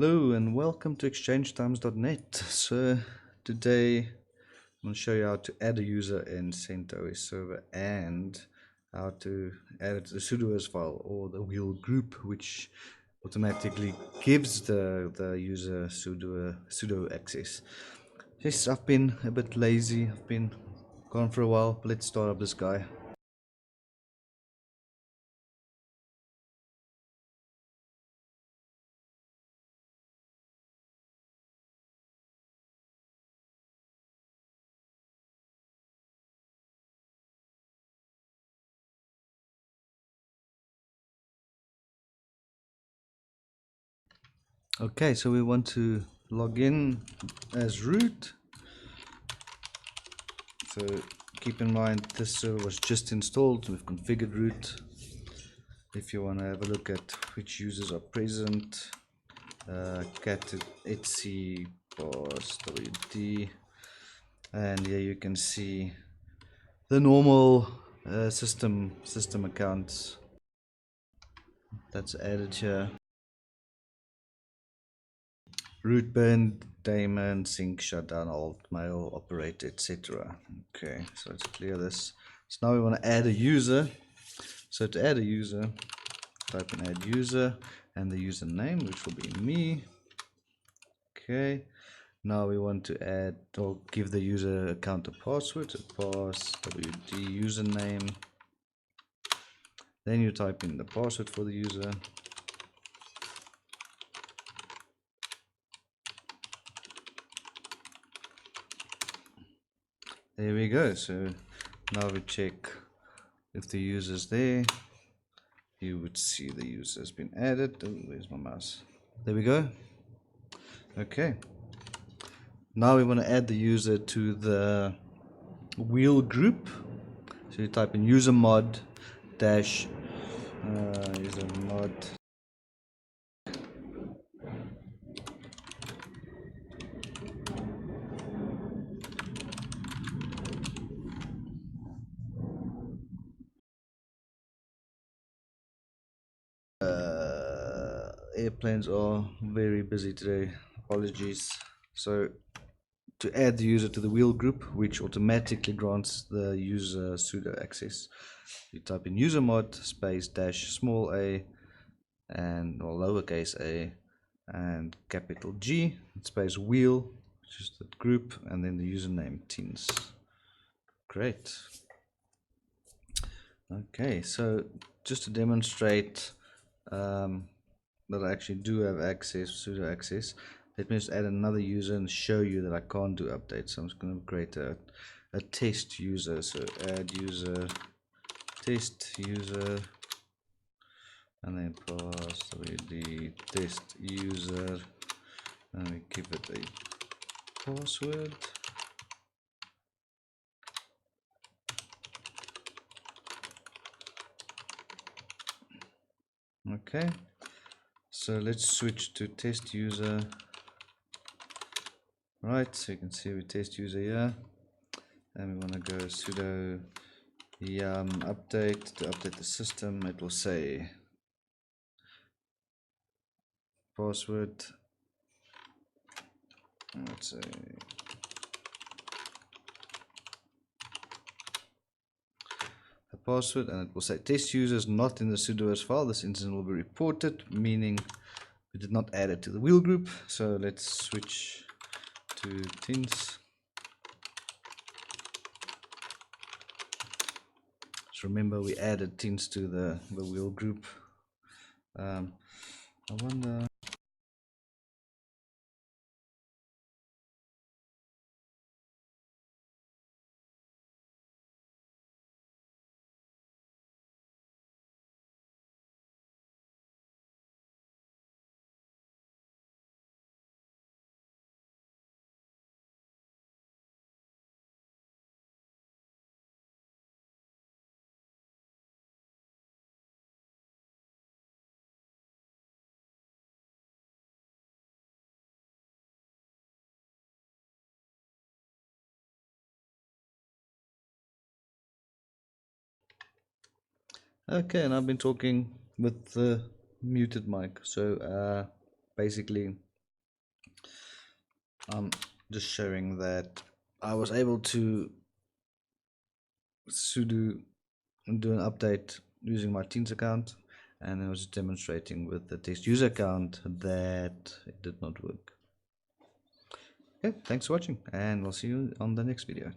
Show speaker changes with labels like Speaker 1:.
Speaker 1: Hello and welcome to exchangetimes.net. So today I'm going to show you how to add a user in CentOS Server and how to add it to the sudo file or the wheel group, which automatically gives the user sudo access. Yes, I've been a bit lazy. I've been gone for a while. Let's start up this guy. Okay, so we want to log in as root. So keep in mind this server was just installed. We've configured root. If you want to have a look at which users are present, cat etc pos wd, and here you can see the normal system accounts that's added here. Root burn, daemon, sync, shutdown, alt, mail, operator, etc. Okay, so let's clear this. So now we want to add a user. So to add a user, type in add user and the username, which will be me. Okay, now we want to add or give the user account a password, so pass wd username. Then you type in the password for the user. There we go. So now we check if the user's there. You would see the user has been added. Oh, where's my mouse? There we go. Okay. Now we want to add the user to the wheel group. So you type in user mod dash user mod airplanes are very busy today, apologies. So to add the user to the wheel group, which automatically grants the user sudo access, you type in user mod space dash small a and or lowercase a and capital G space wheel, which is the group, and then the username teens. Great. Okay, so just to demonstrate that I actually do have access, sudo access, let me just add another user and show you that I can't do updates. So I'm just going to create a test user. So add user, test user, and then pass the test user, and we give it a password. Okay, so let's switch to test user. Right, so you can see we test user here, and we want to go sudo yum update to update the system. It will say password, let's say a password, and it will say test user is not in the sudoers file. This incident will be reported, meaning we did not add it to the wheel group. So let's switch to teens. So remember we added teens to the wheel group. I wonder. Okay, and I've been talking with the muted mic. So basically I'm just showing that I was able to sudo do an update using my Teams account, and I was demonstrating with the test user account that it did not work. Okay, thanks for watching, and we'll see you on the next video.